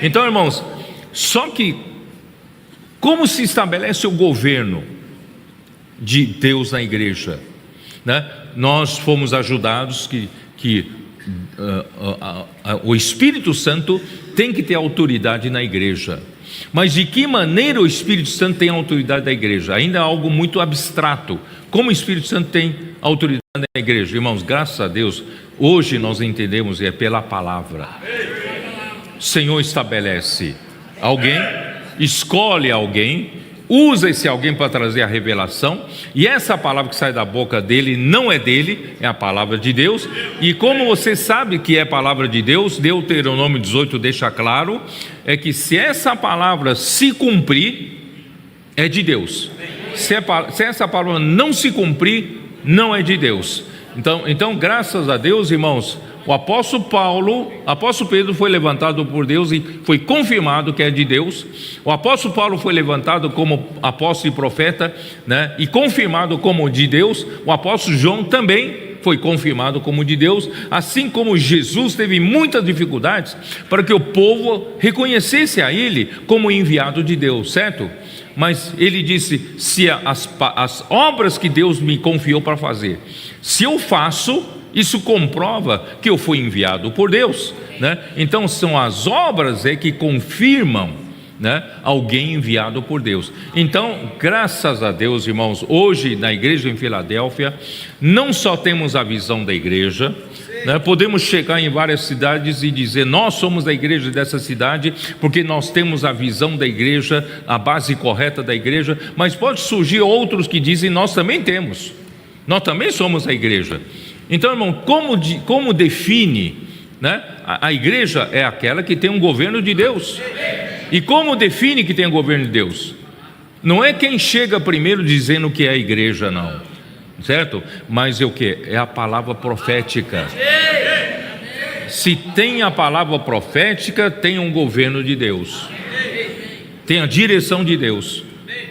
Então, irmãos, só que como se estabelece o governo de Deus na igreja, né? Nós fomos ajudados que o Espírito Santo tem que ter autoridade na igreja. Mas de que maneira o Espírito Santo tem autoridade na igreja? Ainda é algo muito abstrato. Como o Espírito Santo tem autoridade na igreja? Irmãos, graças a Deus, hoje nós entendemos, é pela palavra. O Senhor estabelece alguém, escolhe alguém, usa esse alguém para trazer a revelação, e essa palavra que sai da boca dele não é dele, é a palavra de Deus. E como você sabe que é a palavra de Deus, Deuteronômio 18 deixa claro, é que se essa palavra se cumprir, é de Deus. Se essa palavra não se cumprir, não é de Deus. Então, graças a Deus, irmãos, o apóstolo Pedro foi levantado por Deus e foi confirmado que é de Deus. O apóstolo Paulo foi levantado como apóstolo e profeta, né, e confirmado como de Deus. O apóstolo João também foi confirmado como de Deus, assim como Jesus teve muitas dificuldades para que o povo reconhecesse a ele como enviado de Deus, certo? Mas ele disse: se as obras que Deus me confiou para fazer, se eu faço, isso comprova que eu fui enviado por Deus, né? Então são as obras que confirmam, né, alguém enviado por Deus. Então, graças a Deus, irmãos, hoje na igreja em Filadélfia, não só temos a visão da igreja, né, podemos chegar em várias cidades e dizer: nós somos a igreja dessa cidade, porque nós temos a visão da igreja, a base correta da igreja. Mas pode surgir outros que dizem: nós também temos, nós também somos a igreja. Então, irmão, como define, né? A igreja é aquela que tem um governo de Deus. E como define que tem um governo de Deus? Não é quem chega primeiro dizendo que é a igreja, não, certo? Mas é o que? É a palavra profética. Se tem a palavra profética, tem um governo de Deus, tem a direção de Deus.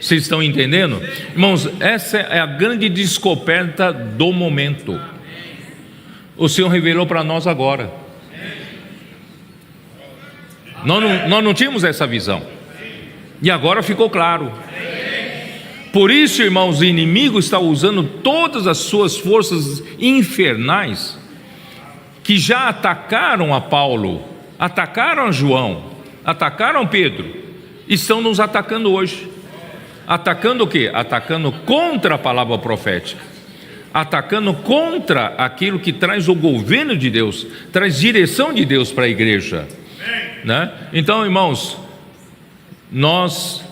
Vocês estão entendendo? Irmãos, essa é a grande descoberta do momento. O Senhor revelou para nós agora. Nós não tínhamos essa visão, e agora ficou claro. Por isso, irmãos, o inimigo está usando todas as suas forças infernais, que já atacaram a Paulo, atacaram a João, atacaram Pedro, estão nos atacando hoje. Atacando o quê? Atacando contra a palavra profética, atacando contra aquilo que traz o governo de Deus, traz direção de Deus para a igreja, né? Então, irmãos, nós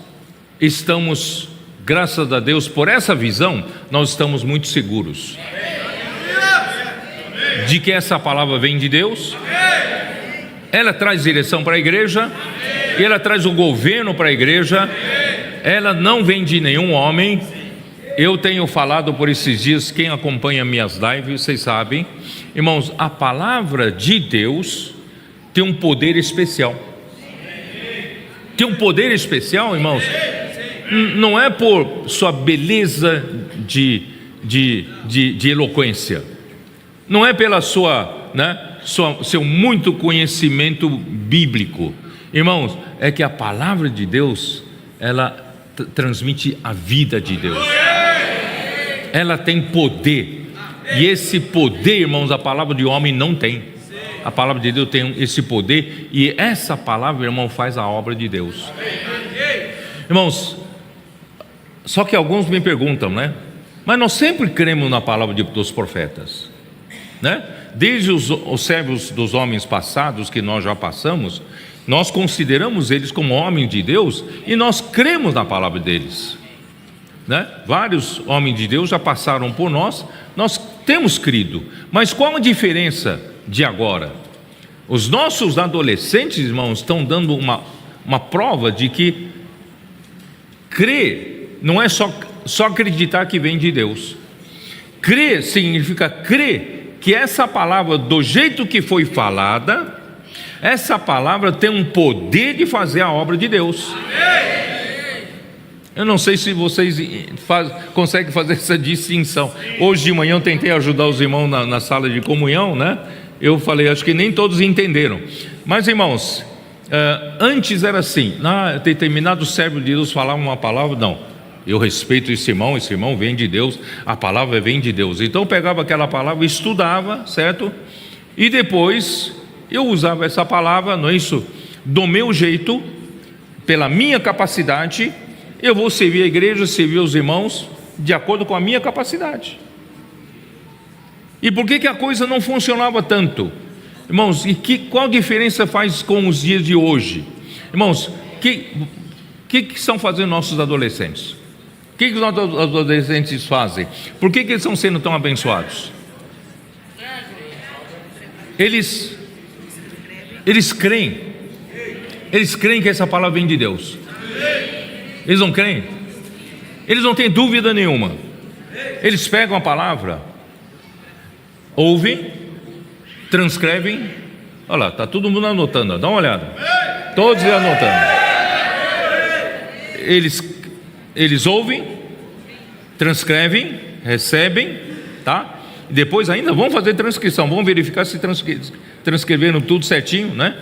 estamos, graças a Deus, por essa visão, nós estamos muito seguros de que essa palavra vem de Deus. Ela traz direção para a igreja, e ela traz o governo para a igreja. Ela não vem de nenhum homem. Eu tenho falado por esses dias, quem acompanha minhas lives, vocês sabem, irmãos, a palavra de Deus tem um poder especial. Tem um poder especial, irmãos. Não é por sua beleza de eloquência, não é pela seu muito conhecimento bíblico, irmãos. É que a palavra de Deus, ela transmite a vida de Deus. Ela tem poder, e esse poder, irmãos, a palavra de homem não tem. A palavra de Deus tem esse poder, e essa palavra, irmão, faz a obra de Deus. Irmãos, só que alguns me perguntam, né? Mas nós sempre cremos na palavra dos profetas, né? Desde os servos dos homens passados que nós já passamos, nós consideramos eles como homens de Deus, e nós cremos na palavra deles, né? Vários homens de Deus já passaram por nós temos crido. Mas qual a diferença de agora? Os nossos adolescentes, irmãos, estão dando uma prova de que crer não é só acreditar que vem de Deus. Crer significa crer que essa palavra, do jeito que foi falada, essa palavra tem um poder de fazer a obra de Deus. Eu não sei se vocês conseguem fazer essa distinção. Hoje de manhã eu tentei ajudar os irmãos na sala de comunhão, né? Eu falei, acho que nem todos entenderam. Mas, irmãos, Antes era assim, determinado servo de Deus falava uma palavra, não, eu respeito esse irmão vem de Deus, a palavra vem de Deus. Então eu pegava aquela palavra, estudava, certo? E depois eu usava essa palavra, não é isso? Do meu jeito, pela minha capacidade, eu vou servir a igreja, servir os irmãos, de acordo com a minha capacidade. E por que a coisa não funcionava tanto? Irmãos, qual diferença faz com os dias de hoje? Irmãos, o que estão fazendo nossos adolescentes? O que os nossos adolescentes fazem? Por que eles estão sendo tão abençoados? Eles creem. Eles creem que essa palavra vem de Deus. Eles não creem? Eles não têm dúvida nenhuma. Eles pegam a palavra, ouvem, transcrevem. Olha lá, está todo mundo anotando, dá uma olhada. Todos anotando. Eles ouvem, transcrevem, recebem, tá? E depois ainda vão fazer transcrição, vão verificar se transcreveram tudo certinho, né?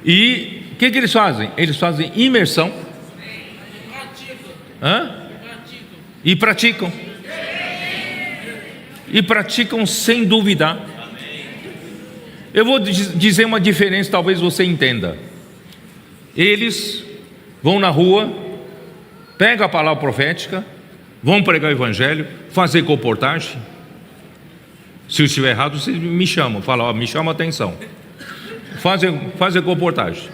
E o que eles fazem? Eles fazem imersão. E praticam. E praticam sem duvidar. Eu vou dizer uma diferença, talvez você entenda. Eles vão na rua, pegam a palavra profética, vão pregar o evangelho, fazer comportagem. Se eu estiver errado, vocês me chamam, falam, me chama a atenção. Fazer comportagem.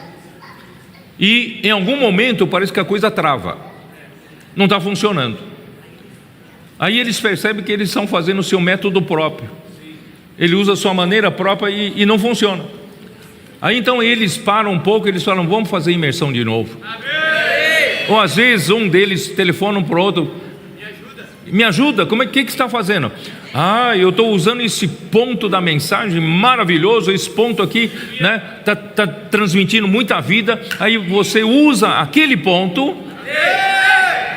E em algum momento parece que a coisa trava, não está funcionando. Aí eles percebem que eles estão fazendo o seu método próprio. Ele usa a sua maneira própria e não funciona. Aí então eles param um pouco, eles falam, vamos fazer imersão de novo. Ou às vezes um deles telefona para o outro, me ajuda, que você está fazendo? Eu estou usando esse ponto da mensagem maravilhoso, esse ponto aqui, né? Tá transmitindo muita vida. Aí você usa aquele ponto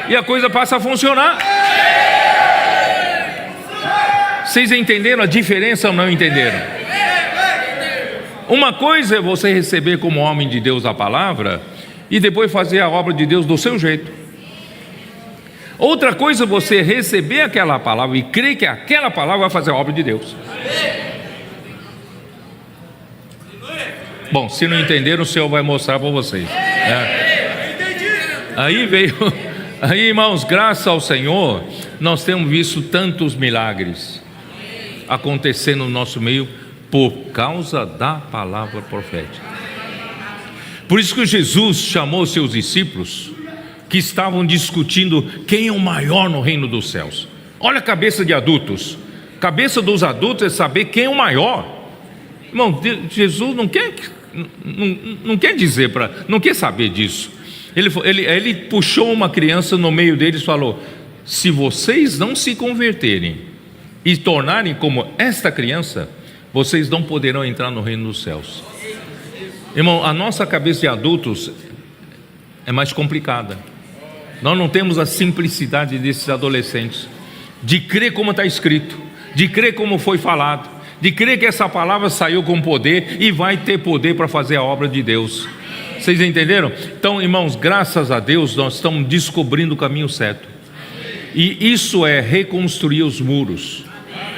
e a coisa passa a funcionar. Vocês entenderam a diferença ou não entenderam? Uma coisa é você receber como homem de Deus a palavra e depois fazer a obra de Deus do seu jeito. Outra coisa é você receber aquela palavra e crer que aquela palavra vai fazer a obra de Deus. Bom, se não entenderam, o Senhor vai mostrar para vocês. Aí, irmãos, graças ao Senhor, nós temos visto tantos milagres acontecer no nosso meio por causa da palavra profética. Por isso que Jesus chamou seus discípulos que estavam discutindo quem é o maior no reino dos céus. Olha a cabeça de adultos. Cabeça dos adultos é saber quem é o maior. Irmão, Jesus não quer dizer não quer saber disso. Ele puxou uma criança no meio deles e falou: se vocês não se converterem e tornarem como esta criança, vocês não poderão entrar no reino dos céus. Irmão, a nossa cabeça de adultos é mais complicada. Nós não temos a simplicidade desses adolescentes, de crer como está escrito, de crer como foi falado, de crer que essa palavra saiu com poder e vai ter poder para fazer a obra de Deus. Vocês entenderam? Então, irmãos, graças a Deus nós estamos descobrindo o caminho certo. E isso é reconstruir os muros.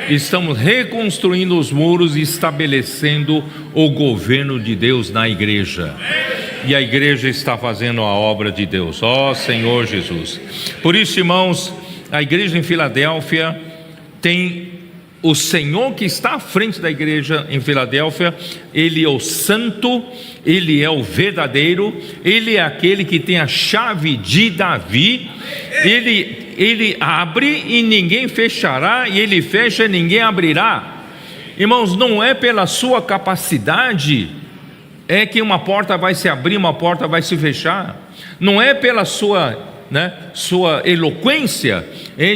Estamos reconstruindo os muros e estabelecendo o governo de Deus na igreja. E a igreja está fazendo a obra de Deus. Ó Senhor Jesus. Por isso, irmãos, a igreja em Filadélfia tem o Senhor que está à frente da igreja em Filadélfia. Ele é o santo, ele é o verdadeiro, ele é aquele que tem a chave de Davi. Ele abre e ninguém fechará, e ele fecha e ninguém abrirá. Irmãos, não é pela sua capacidade que uma porta vai se abrir, uma porta vai se fechar. Não é pela sua eloquência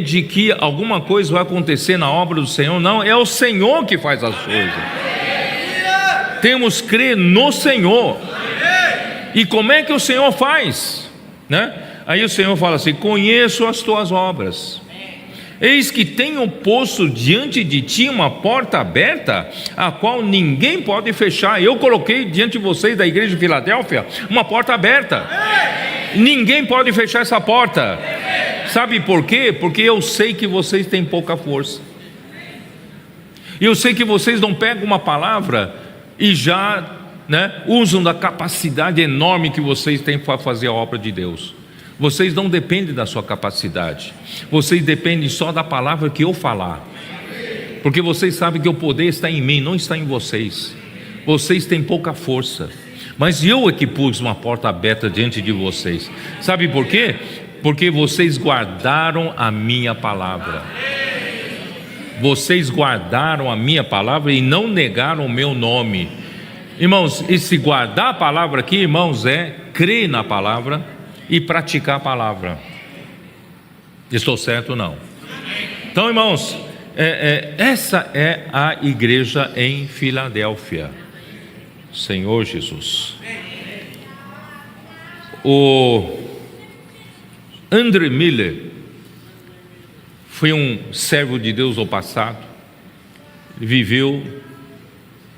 de que alguma coisa vai acontecer na obra do Senhor. Não, é o Senhor que faz as coisas. Temos que crer no Senhor. E como é que o Senhor faz? Aí o Senhor fala assim: conheço as tuas obras. Eis que tenho posto diante de ti uma porta aberta, a qual ninguém pode fechar. Eu coloquei diante de vocês, da igreja de Filadélfia, uma porta aberta. Ninguém pode fechar essa porta. Sabe por quê? Porque eu sei que vocês têm pouca força. E eu sei que vocês não pegam uma palavra e já usam da capacidade enorme que vocês têm para fazer a obra de Deus. Vocês não dependem da sua capacidade. Vocês dependem só da palavra que eu falar. Porque vocês sabem que o poder está em mim, não está em vocês. Vocês têm pouca força. Mas eu é que pus uma porta aberta diante de vocês. Sabe por quê? Porque vocês guardaram a minha palavra. Vocês guardaram a minha palavra e não negaram o meu nome. Irmãos, esse guardar a palavra aqui, irmãos, é crer na palavra e praticar a palavra. Estou certo ou não? Então, irmãos, essa é a igreja em Filadélfia. Senhor Jesus. O André Miller foi um servo de Deus no passado. Ele viveu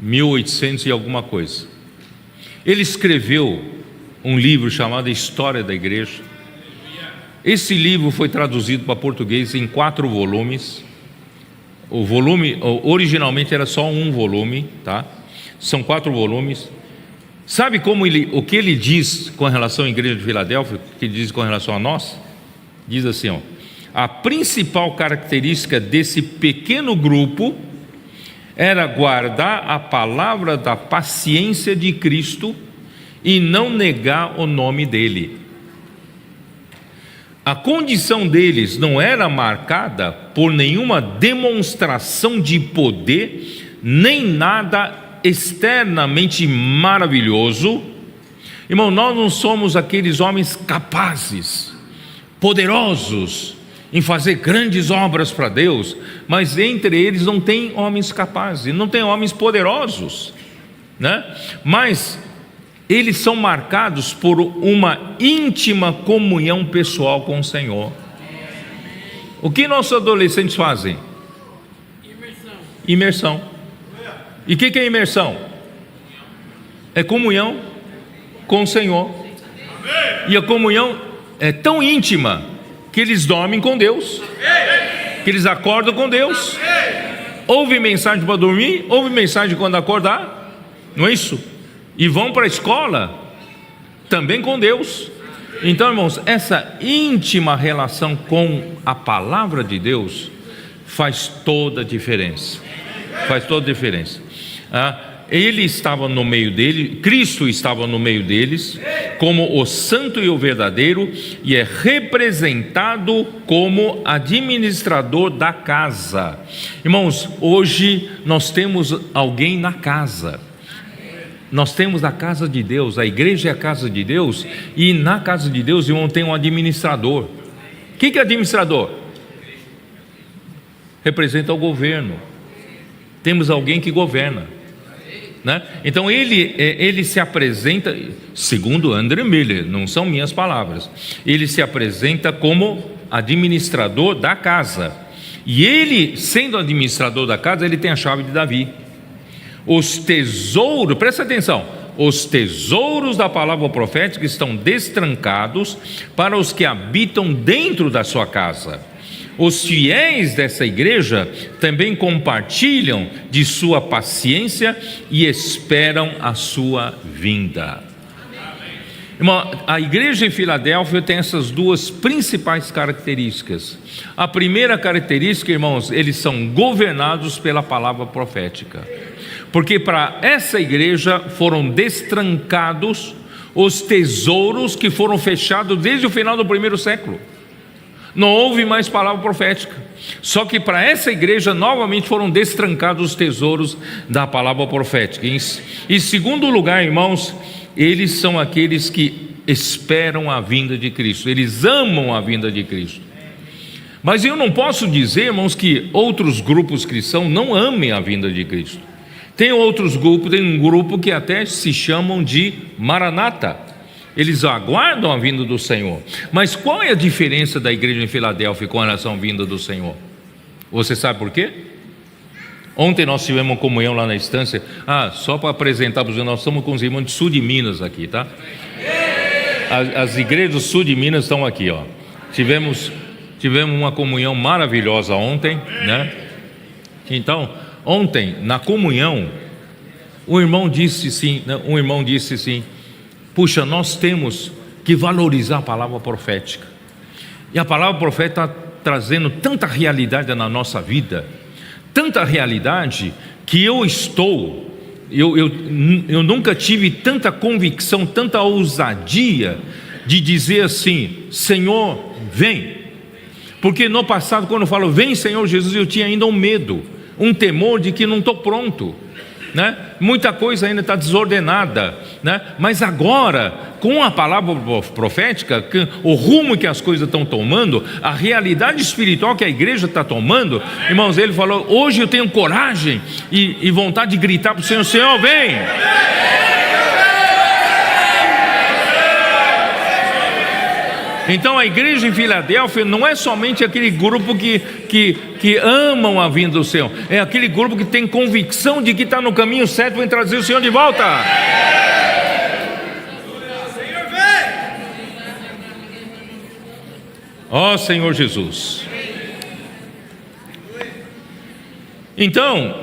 1800 e alguma coisa. Ele escreveu um livro chamado História da Igreja. Esse livro foi traduzido para português em 4 volumes. O volume originalmente era só um volume, tá? São 4 volumes. Sabe o que ele diz com relação à igreja de Filadélfia? O que ele diz com relação a nós? Diz assim, a principal característica desse pequeno grupo era guardar a palavra da paciência de Cristo e não negar o nome dele. A condição deles não era marcada por nenhuma demonstração de poder, nem nada externamente maravilhoso. Irmão, nós não somos aqueles homens capazes, poderosos em fazer grandes obras para Deus, mas entre eles não tem homens capazes, não tem homens poderosos, mas eles são marcados por uma íntima comunhão pessoal com o Senhor. O que nossos adolescentes fazem? Imersão. E o que é imersão? É comunhão com o Senhor. E a comunhão é tão íntima que eles dormem com Deus, que eles acordam com Deus. Ouve mensagem para dormir, ouve mensagem quando acordar, não é isso? E vão para a escola também com Deus. Então, irmãos, essa íntima relação com a palavra de Deus faz toda a diferença. Faz toda a diferença. Ele estava no meio dele, Cristo estava no meio deles, como o santo e o verdadeiro, e é representado como administrador da casa. Irmãos, hoje nós temos alguém na casa. Nós temos a casa de Deus, a igreja é a casa de Deus, e na casa de Deus, irmão, tem um administrador. O que é administrador? Representa o governo. Temos alguém que governa. Então ele se apresenta, segundo André Miller, não são minhas palavras, ele se apresenta como administrador da casa, e ele, sendo administrador da casa, ele tem a chave de Davi. Os tesouros, presta atenção, os tesouros da palavra profética estão destrancados para os que habitam dentro da sua casa. Os fiéis dessa igreja também compartilham de sua paciência e esperam a sua vinda. Irmão, a igreja em Filadélfia tem essas 2 principais características. A primeira característica, irmãos, eles são governados pela palavra profética. Porque para essa igreja foram destrancados os tesouros que foram fechados desde o final do 1º século. Não houve mais palavra profética. Só que para essa igreja novamente foram destrancados os tesouros da palavra profética. Em segundo lugar, irmãos, eles são aqueles que esperam a vinda de Cristo. Eles amam a vinda de Cristo. Mas eu não posso dizer, irmãos, que outros grupos cristãos não amem a vinda de Cristo. Tem outros grupos, tem um grupo que até se chamam de Maranata. Eles aguardam a vinda do Senhor. Mas qual é a diferença da igreja em Filadélfia com relação à vinda do Senhor? Você sabe por quê? Ontem nós tivemos uma comunhão lá na estância. Só para apresentar para os irmãos, nós estamos com os irmãos do sul de Minas aqui, tá? As igrejas do sul de Minas estão aqui, ó. Tivemos uma comunhão maravilhosa ontem, né? Então, ontem, na comunhão, um irmão disse assim: puxa, nós temos que valorizar a palavra profética. E a palavra profética está trazendo tanta realidade na nossa vida, tanta realidade, que eu nunca tive tanta convicção, tanta ousadia de dizer assim: Senhor, vem. Porque no passado, quando eu falo vem Senhor Jesus, eu tinha ainda um medo, um temor de que não estou pronto, né? Muita coisa ainda está desordenada, né? Mas agora, com a palavra profética, o rumo que as coisas estão tomando, a realidade espiritual que a igreja está tomando, irmãos, ele falou: hoje eu tenho coragem e vontade de gritar para o Senhor: Senhor, vem! Então a igreja em Filadélfia não é somente aquele grupo que amam a vinda do Senhor, é aquele grupo que tem convicção de que está no caminho certo para trazer o Senhor de volta. Ó Senhor Jesus. Então,